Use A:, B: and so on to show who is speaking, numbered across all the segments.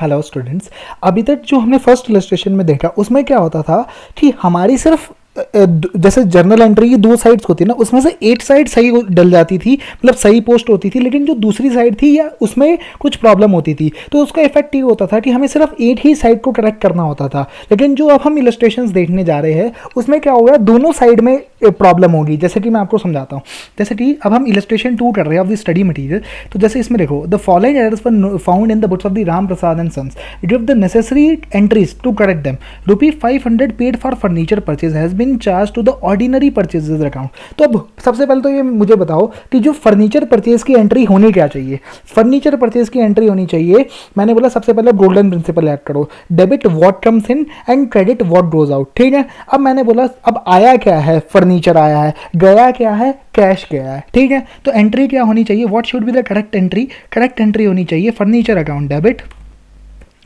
A: Hello students, अभी तक जो हमने फर्स्ट इलस्ट्रेशन में देखा उसमें क्या होता था कि हमारी सिर्फ जैसे जर्नल एंट्री की दो साइड्स होती है ना, उसमें से एक साइड सही डल जाती थी, मतलब सही पोस्ट होती थी, लेकिन जो दूसरी साइड थी या उसमें कुछ प्रॉब्लम होती थी तो उसका इफेक्ट ये होता था कि हमें सिर्फ एक ही साइड को करेक्ट करना होता था। लेकिन जो अब हम इलस्ट्रेशंस देखने जा रहे हैं उसमें क्या होगा, दोनों साइड में प्रॉब्लम होगी। जैसे कि मैं आपको समझाता हूँ, जैसे कि अब हम इलस्ट्रेशन 2 कर रहे हैं ऑफ द स्टडी मटेरियल। तो जैसे इसमें देखो, the following errors were found in the books of the Ram Prasad and sons, give the necessary entries to correct them. ₹500 paid for furniture purchase has been charge to the ordinary purchases account. तो अब सबसे पहले तो ये मुझे बताओ कि जो फर्नीचर परचेज की एंट्री होनी क्या चाहिए। फर्नीचर परचेज की एंट्री होनी चाहिए, मैंने बोला सबसे पहले गोल्डन प्रिंसिपल ऐड करो, debit what comes in and credit what goes out. ठीक है, अब मैंने बोला अब आया क्या है, फर्नीचर आया है, गया क्या है, कैश गया है। ठीक है, तो एंट्री क्या होनी चाहिए, what should be the correct entry. Correct entry होनी चाहिए furniture account debit,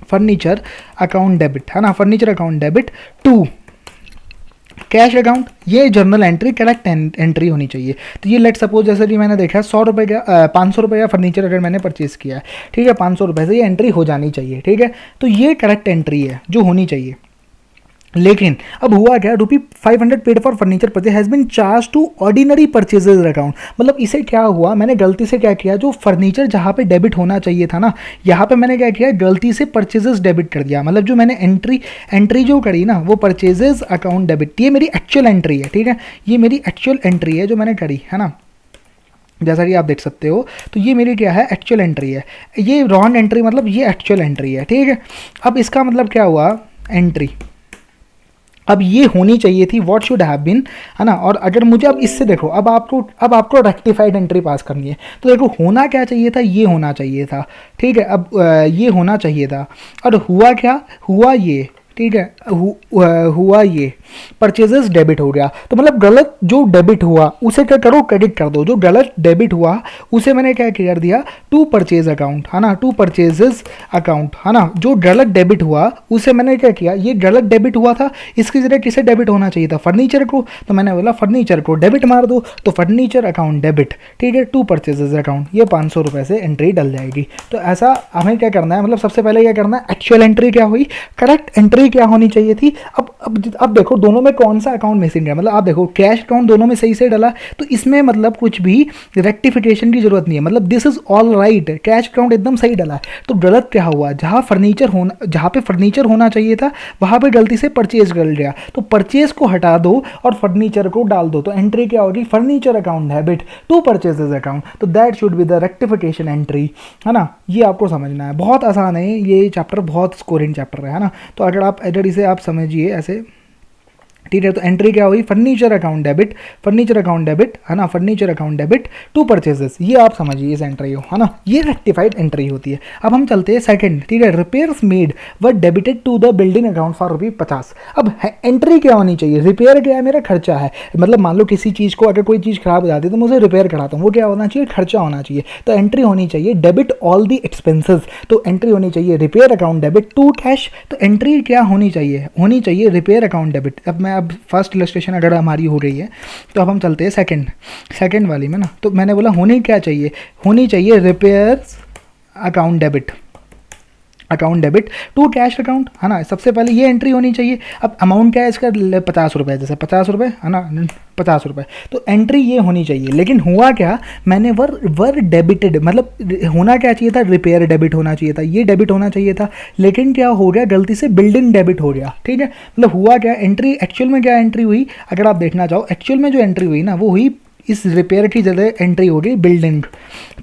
A: furniture account debit, है ना, furniture account debit to cash account. ये जर्नल एंट्री करेक्ट एंट्री होनी चाहिए। तो ये लेट सपोज जैसे कि मैंने देखा 100 रुपये का 500 रुपये का फर्नीचर अगर मैंने परचेज़ किया है, ठीक है, 500 रुपये से ये एंट्री हो जानी चाहिए। ठीक है, तो ये करेक्ट एंट्री है जो होनी चाहिए। लेकिन अब हुआ क्या, ₹500 paid for furniture purchase has been charge to ordinary purchases account. मतलब इसे क्या हुआ, मैंने गलती से क्या किया, जो फर्नीचर जहाँ पे डेबिट होना चाहिए था ना, यहाँ पे मैंने क्या किया, गलती से परचेजेस डेबिट कर दिया। मतलब जो मैंने एंट्री जो करी ना, वो परचेजेज अकाउंट डेबिट, ये मेरी एक्चुअल एंट्री है। ठीक है, ये मेरी एक्चुअल एंट्री है जो मैंने करी है ना, जैसा कि आप देख सकते हो। तो ये मेरी क्या है, एक्चुअल एंट्री है। ये रॉन्ग एंट्री मतलब ये एक्चुअल एंट्री है। ठीक है, अब इसका मतलब क्या हुआ, एंट्री अब ये होनी चाहिए थी व्हाट शुड हैव बीन, है ना। और अगर मुझे अब इससे देखो, अब आपको रेक्टिफाइड एंट्री पास करनी है, तो देखो होना क्या चाहिए था, ये होना चाहिए था। ठीक है, अब ये होना चाहिए था, और हुआ क्या, हुआ ये। ठीक है, हुआ ये परचेजेस डेबिट हो गया। तो मतलब गलत जो डेबिट हुआ उसे क्या करो, क्रेडिट कर दो। जो गलत डेबिट हुआ उसे मैंने क्या कर दिया, टू परचेज अकाउंट, है ना, टू परचेजेस अकाउंट, है ना। जो गलत डेबिट हुआ उसे मैंने क्या किया, ये गलत डेबिट हुआ था, इसकी जगह किसे डेबिट होना चाहिए था, फर्नीचर को। तो मैंने बोला फर्नीचर को डेबिट मार दो, तो फर्नीचर अकाउंट डेबिट। ठीक है, टू परचेजेस अकाउंट, ये 500 रुपये से एंट्री डल जाएगी। तो ऐसा हमें क्या करना है, मतलब सबसे पहले क्या करना है, एक्चुअल एंट्री क्या हुई, करेक्ट एंट्री क्या होनी चाहिए थी। अब देखो दोनों में कौन सा अकाउंट मिसिंग है, मतलब आप देखो कैश अकाउंट दोनों में सही से डला, तो इसमें मतलब कुछ भी रेक्टिफिकेशन की जरूरत नहीं है, मतलब this is all right, cash account एकदम सही डला है। तो गलत क्या हुआ, जहाँ पे फर्नीचर होना चाहिए था वहाँ पे गलती से परचेज कर गया, तो परचेज को हटा दो और फर्नीचर को डाल दो। तो एंट्री क्या होगी, furniture account debit to purchases account. तो that should be the rectification entry, है ना। ये आपको समझना है, बहुत आसान है ये चैप्टर, बहुत स्कोरिंग चैप्टर है ना। तो अगर इसे आप समझिए ऐसे, ठीक है, तो एंट्री क्या हुई, furniture account debit, furniture account debit, है ना, furniture account debit to purchases. ये आप समझिए इस एंट्री हो, है ना, ये रेक्टिफाइड एंट्री होती है। अब हम चलते हैं सेकंड। ठीक है, repairs made were debited to the building account for ₹50। अब एंट्री क्या होनी चाहिए, रिपेयर क्या है, मेरा खर्चा है। मतलब मान लो किसी चीज़ को अगर कोई चीज़ खराब हो जाती है तो मैं उसे रिपेयर कराता हूँ, वो क्या होना चाहिए, खर्चा होना चाहिए। तो एंट्री होनी चाहिए डेबिट ऑल दी एक्सपेंसेस। तो एंट्री होनी चाहिए repair account debit to cash. तो एंट्री क्या होनी चाहिए रिपेयर अकाउंट डेबिट। अब फर्स्ट इलस्ट्रेशन अगर हमारी हो गई है, तो अब हम चलते हैं सेकंड वाली में ना। तो मैंने बोला होनी चाहिए repair account debit to cash account, है ना। सबसे पहले ये एंट्री होनी चाहिए। अब अमाउंट क्या है इसका, 50 रुपये, जैसे 50 रुपये, है ना, 50 रुपये। तो एंट्री ये होनी चाहिए। लेकिन हुआ क्या, मैंने वर डेबिटेड, मतलब होना क्या चाहिए था, रिपेयर डेबिट होना चाहिए था, ये डेबिट होना चाहिए था। लेकिन क्या हो गया, गलती से बिल्डिंग डेबिट हो गया। ठीक है, मतलब हुआ क्या, एंट्री एक्चुअल में क्या एंट्री हुई, अगर आप देखना चाहो एक्चुअल में जो एंट्री हुई ना, वो हुई इस रिपेयर की जगह एंट्री हो गई बिल्डिंग।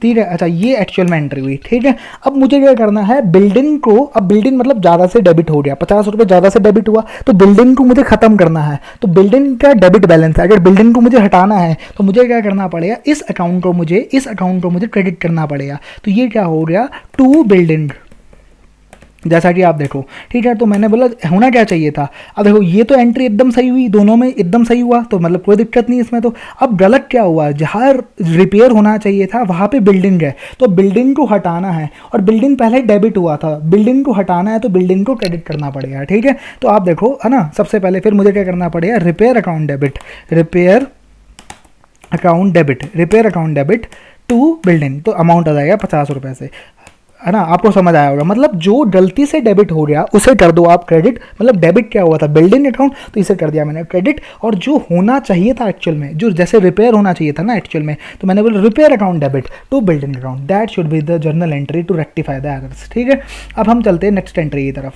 A: ठीक है, अच्छा ये एक्चुअल में एंट्री हुई। ठीक है, अब मुझे क्या करना है, बिल्डिंग को, अब बिल्डिंग मतलब ज़्यादा से डेबिट हो गया, 50 रुपये ज़्यादा से डेबिट हुआ, तो बिल्डिंग को मुझे ख़त्म करना है। तो बिल्डिंग का डेबिट बैलेंस है, अगर बिल्डिंग को मुझे हटाना है तो मुझे क्या करना पड़ेगा, इस अकाउंट को मुझे क्रेडिट करना पड़ेगा। तो ये क्या हो गया, टू बिल्डिंग, जैसा कि आप देखो। ठीक है, तो मैंने बोला होना क्या चाहिए था। अब देखो ये तो एंट्री एकदम सही हुई, दोनों में एकदम सही हुआ, तो मतलब कोई दिक्कत नहीं इसमें। तो अब गलत क्या हुआ, जहाँ रिपेयर होना चाहिए था वहाँ पे बिल्डिंग है, तो बिल्डिंग को हटाना है, और बिल्डिंग पहले डेबिट हुआ था, बिल्डिंग को हटाना है तो बिल्डिंग को क्रेडिट करना पड़ेगा। ठीक है, तो आप देखो, है ना, सबसे पहले फिर मुझे क्या करना पड़ेगा, repair account debit to building. तो अमाउंट आ जाएगा 50 रुपये से, है ना, आपको समझ आया होगा। मतलब जो गलती से डेबिट हो गया उसे कर दो आप क्रेडिट। मतलब डेबिट क्या हुआ था, बिल्डिंग अकाउंट, तो इसे कर दिया मैंने क्रेडिट। और जो होना चाहिए था एक्चुअल में, जो जैसे रिपेयर होना चाहिए था ना एक्चुअल में, तो मैंने बोला repair account debit to building account, that should be the journal entry to rectify the errors. ठीक है, अब हम चलते हैं नेक्स्ट एंट्री की तरफ,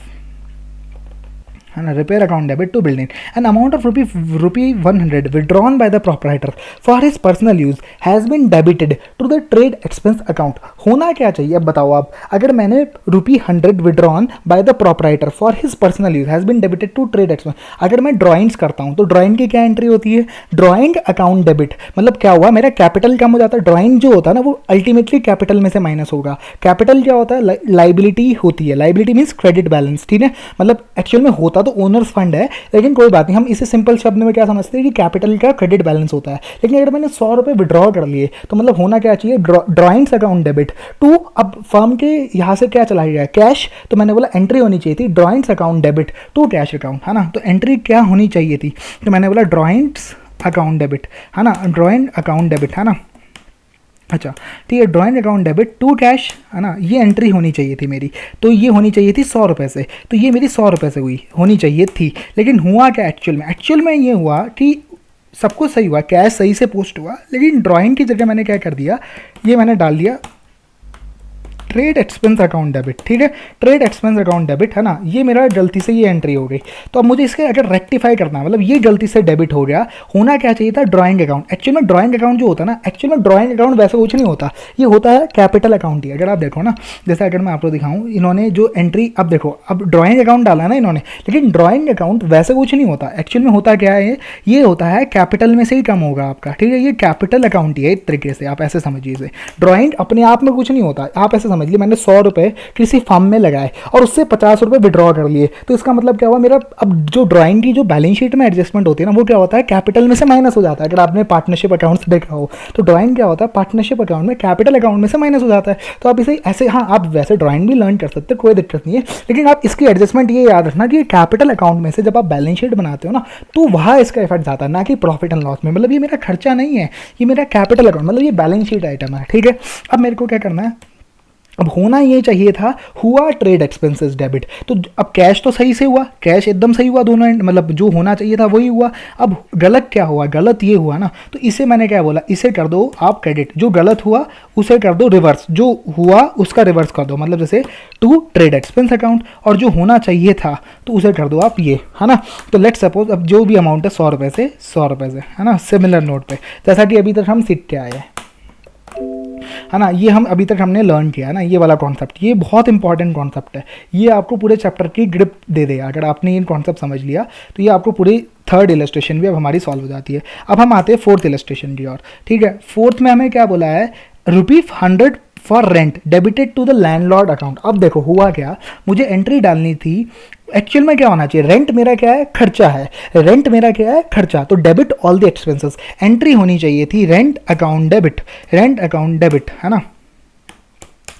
A: है ना। Repair account debit to building, an amount of rupee 100 withdrawn by the proprietor for his personal use has been debited to the trade expense account. होना क्या चाहिए अब बताओ आप, अगर मैंने ₹100 withdrawn by the proprietor for his personal use has been debited to trade expense, अगर मैं ड्राइंग्स करता हूँ तो ड्राइंग की क्या एंट्री होती है, ड्राइंग अकाउंट डेबिट। मतलब क्या हुआ, मेरा कैपिटल कम हो जाता है, ड्राइंग जो होता है ना वो अल्टीमेटली कैपिटल में से माइनस होगा। कैपिटल क्या होता है, लाइबिलिटी होती है, लाइबिलिटी मीन्स क्रेडिट बैलेंस। ठीक है, मतलब एक्चुअल में होता तो ओनर्स फंड है, लेकिन कोई बात नहीं, हम इसे सिंपल शब्द में क्या समझते हैं कि कैपिटल का क्रेडिट बैलेंस होता है। लेकिन अगर मैंने 100 रुपये विड्रॉ कर लिए तो मतलब होना क्या चाहिए, ड्राइंग्स अकाउंट डेबिट टू, अब फर्म के यहाँ से क्या चला गया, कैश, तो मैंने बोला एंट्री होनी चाहिए थी drawings account debit to cash account, है ना। तो एंट्री क्या होनी चाहिए थी, तो मैंने बोला ड्राइंग्स अकाउंट डेबिट, है ना, ड्राइंग अकाउंट डेबिट, है ना। अच्छा ठीक है, drawing account debit to cash, है ना, ये एंट्री होनी चाहिए थी मेरी। तो ये होनी चाहिए थी 100 रुपये से, तो ये मेरी 100 रुपये से हुई होनी चाहिए थी। लेकिन हुआ क्या एक्चुअल में ये हुआ कि सब कुछ सही हुआ, कैश सही से पोस्ट हुआ, लेकिन ड्राइंग की जगह मैंने क्या कर दिया, ये मैंने डाल दिया ट्रेड एक्सपेंस अकाउंट डेबिट। ठीक है, ट्रेड एक्सपेंस अकाउंट डेबिट, है ना, ये मेरा गलती से ये एंट्री हो गई। तो अब मुझे इसके अगर रेक्टिफाई करना है, मतलब ये गलती से डेबिट हो गया, होना क्या चाहिए था ड्राइंग अकाउंट। एक्चुअल में ड्राइंग अकाउंट जो होता है ना, एक्चुअल में ड्राइंग अकाउंट वैसे कुछ नहीं होता, ये होता है कैपिटल अकाउंट ही। अगर आप देखो ना, जैसे अगर मैं आपको दिखाऊँ, इन्होंने जो एंट्री, अब देखो अब ड्राइंग अकाउंट डाला ना इन्होंने, लेकिन ड्राइंग अकाउंट वैसे कुछ नहीं होता। एक्चुअल में होता क्या है, ये होता है कैपिटल में से ही कम होगा आपका। ठीक है, ये कैपिटल अकाउंट ही है एक तरीके से, आप ऐसे समझिए इसे। ड्राइंग अपने आप में कुछ नहीं होता, आप ऐसे समझ लीजिए मैंने 100 रुपये किसी फर्म में लगाए और उससे 50 रुपये विड्रॉ कर लिए, तो इसका मतलब क्या हुआ, मेरा अब जो ड्राइंग की जो बैलेंस शीट में एडजस्टमेंट होती है ना, वो क्या होता है, कैपिटल में से माइनस हो जाता है। अगर आपने पार्टनरशिप अकाउंट से देखा हो तो ड्राइंग क्या होता है, पार्टनरशिप अकाउंट में कैपिटल अकाउंट में से माइनस हो जाता है। तो आप इसे ऐसे, हाँ आप वैसे ड्राइंग भी लर्न कर सकते हैं, कोई दिक्कत नहीं है, लेकिन आप इसकी एडजस्टमेंट ये याद रखना कि कैपिटल अकाउंट में से जब आप बैलेंस शीट बनाते हो ना, तो वहाँ इसका इफेक्ट जाता है, ना कि प्रॉफिट एंड लॉस में। मतलब ये मेरा खर्चा नहीं है, ये मेरा कैपिटल अकाउंट, मतलब ये बैलेंस शीट आइटम है। ठीक है, अब मेरे को क्या करना है, अब होना ये चाहिए था, हुआ ट्रेड एक्सपेंसेस डेबिट। तो अब कैश तो सही से हुआ, कैश एकदम सही हुआ दोनों एंड, मतलब जो होना चाहिए था वही हुआ। अब गलत क्या हुआ, गलत ये हुआ ना, तो इसे मैंने क्या बोला, इसे कर दो आप क्रेडिट, जो गलत हुआ उसे कर दो रिवर्स, जो हुआ उसका रिवर्स कर दो, मतलब जैसे टू ट्रेड एक्सपेंस अकाउंट, और जो होना चाहिए था तो उसे कर दो आप ये, है ना। तो लेट्स सपोज अब जो भी अमाउंट है 100 रुपये से, 100 रुपये से, है ना, सिमिलर नोट पे, जैसा कि अभी तक हम सीख के आए हैं, है ना। ये हम अभी तक हमने लर्न किया है ना, ये वाला कॉन्सेप्ट, ये बहुत इंपॉर्टेंट कॉन्सेप्ट है, ये आपको पूरे चैप्टर की ग्रिप दे देगा। अगर आपने ये कॉन्सेप्ट समझ लिया तो ये आपको पूरी थर्ड इलस्ट्रेशन भी अब हमारी सॉल्व हो जाती है। अब हम आते हैं फोर्थ इलस्ट्रेशन की ओर। ठीक है, फोर्थ में हमें क्या बोला है, ₹100 for rent debited to the landlord account. अब देखो हुआ क्या, मुझे एंट्री डालनी थी, एक्चुअल में क्या होना चाहिए, रेंट मेरा क्या है, खर्चा है, रेंट मेरा क्या है, खर्चा, तो debit all the expenses, entry होनी चाहिए थी rent account debit, rent account debit, है ना।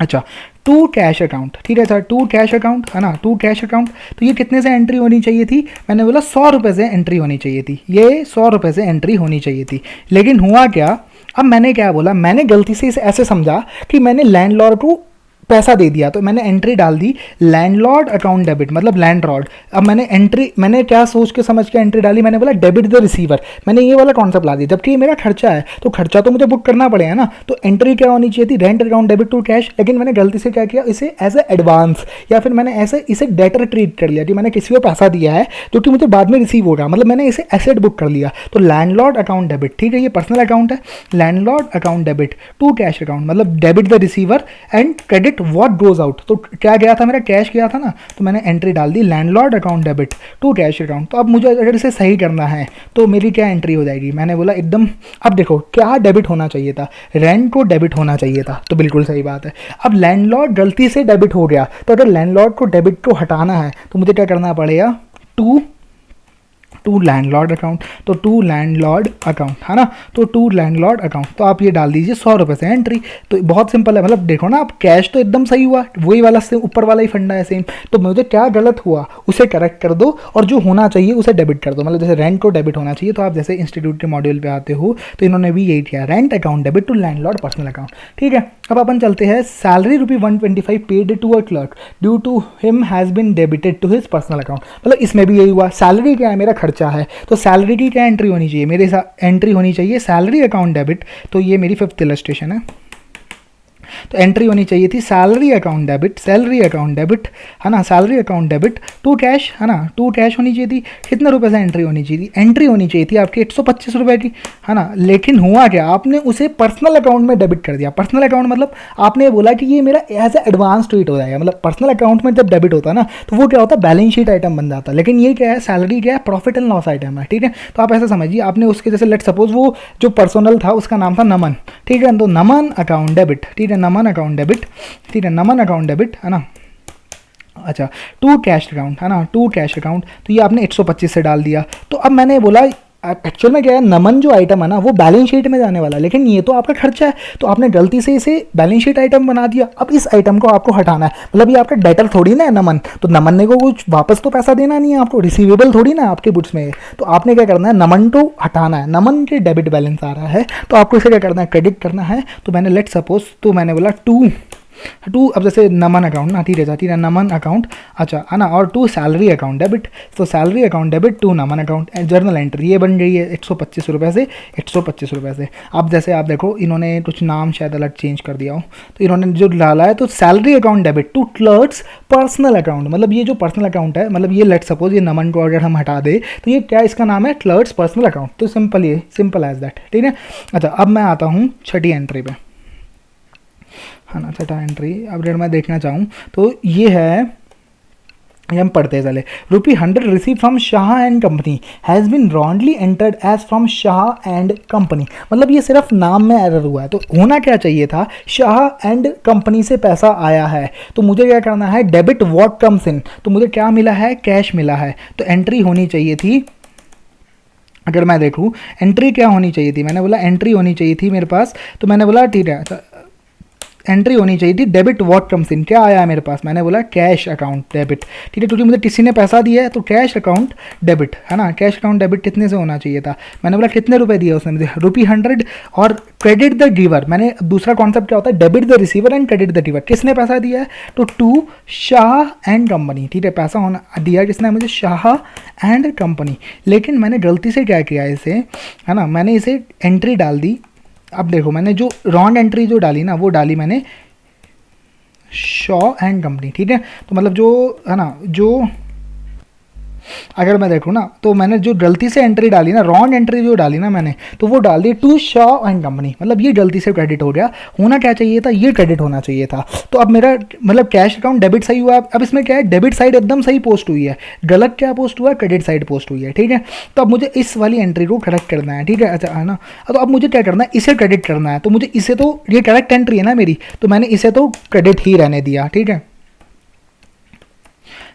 A: अच्छा, टू कैश अकाउंट, ठीक है सर, टू कैश अकाउंट, है ना, टू कैश अकाउंट, तो ये कितने से एंट्री होनी चाहिए थी, मैंने बोला 100 रुपये से एंट्री होनी चाहिए थी, ये 100 रुपये से एंट्री होनी चाहिए थी। लेकिन हुआ क्या, अब मैंने क्या बोला, मैंने गलती से इसे ऐसे समझा कि मैंने लैंडलॉर्ड को पैसा दे दिया, तो मैंने एंट्री डाल दी लैंडलॉर्ड अकाउंट डेबिट, मतलब लैंडलॉर्ड। अब मैंने क्या सोच के समझ के एंट्री डाली, मैंने बोला डेबिट द रिसीवर, मैंने ये वाला कॉन्सेप्ट ला दिया, जबकि ये मेरा खर्चा है, तो खर्चा तो मुझे बुक करना पड़ेगा ना। तो एंट्री क्या होनी चाहिए थी, rent account debit to cash, लेकिन मैंने गलती से क्या किया, इसे एज ए एडवांस, या फिर मैंने ऐसे इसे डेटर ट्रीट कर लिया कि मैंने किसी को पैसा दिया है जो कि मुझे बाद में रिसीव होगा, मतलब मैंने इसे एसेट बुक कर लिया। तो लैंडलॉर्ड अकाउंट डेबिट, ठीक है, ये पर्सनल अकाउंट है, landlord account debit to cash account, मतलब debit the receiver and credit what goes out. तो क्या गया था, मेरा कैश गया था ना, तो मैंने एंट्री डाल दी landlord account debit to cash account. तो अब मुझे अगर इसे सही करना है तो मेरी क्या एंट्री हो जाएगी, मैंने बोला एकदम, अब देखो क्या डेबिट होना चाहिए था, रेंट को डेबिट होना चाहिए था, तो बिल्कुल सही बात है। अब लैंडलॉर्ड गलती से डेबिट हो गया, तो अगर लैंडलॉर्ड को डेबिट को हटाना है तो मुझे क्या करना पड़ेगा, टू टू लैंडलॉर्ड अकाउंट, तो टू लैंडलॉर्ड अकाउंट है ना, तो टू लैंडलॉर्ड अकाउंट, तो आप ये डाल दीजिए 100 रुपये से एंट्री। तो बहुत सिंपल है, मतलब देखो ना, आप कैश तो एकदम सही हुआ, वही वाला से ऊपर वाला ही फंडा है सेम। तो मुझे क्या गलत हुआ उसे करेक्ट कर दो, और जो होना चाहिए उसे डेबिट कर दो। मतलब जैसे रेंट को डेबिट होना चाहिए, तो आप जैसे इंस्टीट्यूट के मॉड्यूल पे आते हो तो इन्होंने भी यही किया, rent account debit to landlord personal account. ठीक है, अब अपन चलते हैं, salary ₹125 paid to a clerk due to him has been debited to his personal account. मतलब इसमें भी यही हुआ, सैलरी क्या है, मेरा खर्चा है, तो सैलरी की क्या एंट्री होनी चाहिए, मेरे साथ एंट्री होनी चाहिए सैलरी अकाउंट डेबिट। तो ये मेरी 5th इलस्ट्रेशन है, तो एंट्री होनी चाहिए थी salary account debit, salary account debit है ना, salary account debit to cash है ना, टू कैश होनी चाहिए थी। कितने रुपए से एंट्री होनी चाहिए थी, एंट्री होनी चाहिए थी आपकी 125 रुपये की है ना। लेकिन हुआ क्या, आपने उसे पर्सनल अकाउंट में डेबिट कर दिया। पर्सनल अकाउंट मतलब आपने बोला कि ये मेरा एज ए एडवांस ट्रीट हो जाएगा। मतलब पर्सनल अकाउंट में जब डेबिट होता है ना, तो वो क्या होता है, बैलेंस शीट आइटम बन जाता है। लेकिन ये क्या है, सैलरी क्या है, प्रॉफिट एंड लॉस आइटम है। ठीक है, तो आप ऐसा समझिए, आपने उसके जैसे लेट सपोज वो जो पर्सनल था उसका नाम था नमन। ठीक है, तो नमन अकाउंट डेबिट, ठीक है, नमन अकाउंट डेबिट, ठीक है, नमन अकाउंट डेबिट है ना। अच्छा, टू कैश अकाउंट है ना, टू कैश अकाउंट, तो ये आपने 125 से डाल दिया। तो अब मैंने बोला एक्चुअल में क्या है, नमन जो आइटम है ना वो बैलेंस शीट में जाने वाला है, लेकिन ये तो आपका खर्चा है, तो आपने गलती से इसे बैलेंस शीट आइटम बना दिया। अब इस आइटम को आपको हटाना है, मतलब ये आपका डेटर थोड़ी ना है नमन, तो नमन ने को कुछ वापस तो पैसा देना नहीं है आपको, रिसीवेबल थोड़ी ना आपके बुक्स में। तो आपने क्या करना है, नमन को हटाना है, नमन के डेबिट बैलेंस आ रहा है, तो आपको इसे क्या करना है, क्रेडिट करना है। तो मैंने लेट सपोज, तो मैंने बोला टू अब जैसे नमन अकाउंट ना, ठीक है, नमन अकाउंट, अच्छा है ना, और टू सैलरी अकाउंट डेबिट, तो salary account debit to Naman account, journal entry ये बन गई है 125 रुपये से, 125 रुपये से। अब जैसे आप देखो, इन्होंने कुछ नाम शायद अलग चेंज कर दिया हो, तो इन्होंने जो डाला है, तो salary account debit to clerk's personal account, मतलब ये जो पर्सनल अकाउंट है, मतलब ये लेट सपोज ये नमन को अगर हम हटा दे, तो ये क्या, इसका नाम है क्लर्क्स पर्सनल अकाउंट। तो सिंपल, ये सिंपल एज दैट। ठीक है, अच्छा, अब मैं आता हूँ छठी एंट्री पे है ना, छठा एंट्री। अब अगर मैं देखना चाहूँ तो ये है, ये हम पढ़ते चले, ₹100 receive from Shah and company has been wrongly entered as from Shah and company. मतलब ये सिर्फ नाम में एरर हुआ है, तो होना क्या चाहिए था, शाह एंड कंपनी से पैसा आया है, तो मुझे क्या करना है, डेबिट व्हाट कम्स इन, तो मुझे क्या मिला है, कैश मिला है। तो एंट्री होनी चाहिए थी, अगर मैं देखूँ एंट्री क्या होनी चाहिए थी, मैंने बोला एंट्री होनी चाहिए थी मेरे पास, तो मैंने बोला ठीक है, एंट्री होनी चाहिए थी डेबिट व्हाट कम्स इन, क्या आया है मेरे पास, मैंने बोला कैश अकाउंट डेबिट। ठीक है, क्योंकि मुझे किसी ने पैसा दिया है, तो कैश अकाउंट डेबिट है ना, कैश अकाउंट डेबिट कितने से होना चाहिए था, मैंने बोला कितने रुपए दिए उसने मुझे, ₹100, और क्रेडिट द गिवर, मैंने दूसरा कॉन्सेप्ट क्या होता है, debit the receiver and credit the giver. किसने पैसा दिया है, तो टू शाह एंड कंपनी। ठीक है, पैसा होना दिया किसने मुझे, शाह एंड कंपनी। लेकिन मैंने गलती से क्या किया इसे, है ना, मैंने इसे एंट्री डाल दी। अब देखो, मैंने जो रॉन्ग एंट्री जो डाली ना, वो डाली मैंने शॉ एंड कंपनी। ठीक है, तो मतलब जो है ना, जो अगर मैं देखूँ ना, तो मैंने जो गलती से एंट्री डाली ना, रॉन्ग एंट्री जो डाली ना मैंने, तो वो डाल दी टू शॉ एंड कंपनी। मतलब ये गलती से क्रेडिट हो गया, होना क्या चाहिए था, ये क्रेडिट होना चाहिए था। तो अब मेरा मतलब कैश अकाउंट डेबिट सही हुआ। अब इसमें क्या है, डेबिट साइड एकदम सही पोस्ट हुई है, गलत क्या पोस्ट हुआ है, क्रेडिट साइड पोस्ट हुई है। ठीक है, तो अब मुझे इस वाली एंट्री को करेक्ट करना है। ठीक है, अच्छा है ना, तो अब मुझे क्या करना है, इसे क्रेडिट करना है। तो मुझे इसे, तो ये करेक्ट एंट्री है ना मेरी, तो मैंने इसे तो क्रेडिट ही रहने दिया। ठीक है,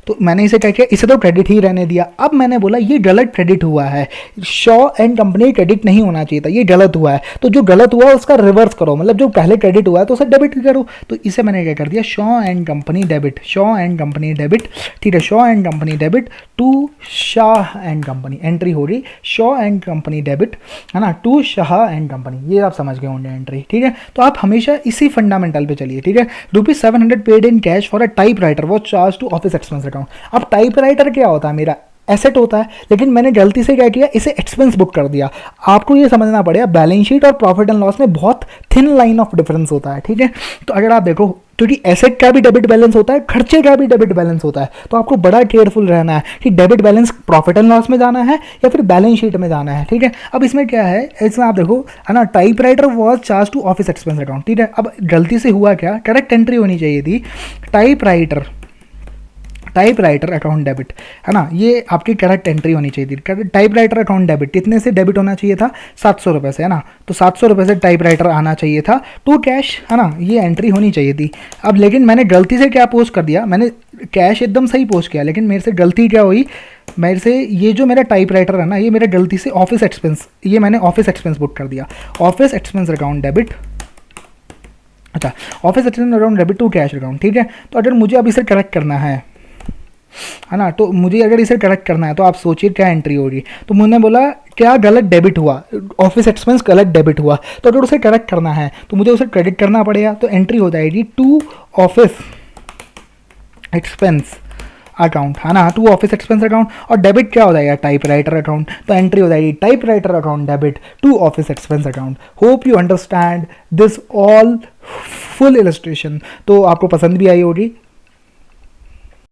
A: तो मैंने इसे क्या किया, इसे तो क्रेडिट ही रहने दिया। अब मैंने बोला ये गलत क्रेडिट हुआ है, शॉ एंड कंपनी क्रेडिट नहीं होना चाहिए था, ये गलत हुआ है। तो जो गलत हुआ उसका रिवर्स करो, मतलब जो पहले क्रेडिट हुआ है तो उसे डेबिट करो। तो इसे मैंने क्या कर दिया, Shaw and company debit, Shaw and company debit. ठीक है, Shaw and company debit to Shah and company, entry हो रही शॉ एंड कंपनी डेबिट है ना, टू शाह एंड कंपनी। ये आप समझ गए होंगे एंट्री। ठीक है, तो आप हमेशा इसी फंडामेंटल पे चलिए। ठीक है, ₹700 paid in cash for a typewriter was charge to office expense account. अब टाइप राइटर क्या होता है, मेरा एसेट होता है, लेकिन मैंने गलती से क्या किया, इसे एक्सपेंस बुक कर दिया। आपको ये समझना पड़ेगा, बैलेंस शीट और प्रॉफिट एंड लॉस में बहुत थिन लाइन ऑफ डिफरेंस होता है। ठीक है, तो अगर आप देखो, क्योंकि एसेट का भी डेबिट बैलेंस होता है, खर्चे का भी डेबिट बैलेंस होता है, तो आपको बड़ा केयरफुल रहना है कि debit balance profit and loss में जाना है या फिर बैलेंस शीट में जाना है। ठीक है, अब इसमें क्या है, इसमें आप देखो है ना, typewriter was charge to office expense account. ठीक है, अब गलती से हुआ क्या, करेक्ट एंट्री होनी चाहिए थी टाइप राइटर अकाउंट डेबिट है ना, ये आपकी करेक्ट एंट्री होनी चाहिए थी। टाइप राइटर अकाउंट डेबिट कितने से डेबिट होना चाहिए था, 700 रुपये से है ना, तो 700 रुपये से टाइप राइटर आना चाहिए था टू कैश है ना, ये एंट्री होनी चाहिए थी। अब लेकिन मैंने गलती से क्या पोस्ट कर दिया, मैंने कैश एकदम सही पोस्ट किया, लेकिन मेरे से गलती क्या हुई, मेरे से ये जो मेरा टाइपराइटर है ना, ये मेरा गलती से ऑफिस एक्सपेंस, ये मैंने ऑफिस एक्सपेंस बुक कर दिया, ऑफिस एक्सपेंस अकाउंट डेबिट। अच्छा, office expense account debit to cash account, ठीक है। तो अगर मुझे अब इसे करेक्ट करना है ना, तो मुझे अगर इसे करेक्ट करना है तो आप सोचिए क्या एंट्री होगी। तो मैंने बोला क्या गलत डेबिट हुआ, ऑफिस एक्सपेंस गलत डेबिट हुआ, तो अगर उसे करेक्ट करना है तो मुझे उसे क्रेडिट करना पड़ेगा। तो एंट्री हो जाएगी टू ऑफिस एक्सपेंस अकाउंट, है ना, टू ऑफिस एक्सपेंस अकाउंट। और डेबिट क्या हो जाएगा, टाइपराइटर अकाउंट, तो एंट्री हो जाएगी typewriter account debit to office expense account. Hope you understand this all full illustration. तो आपको पसंद भी आई होगी,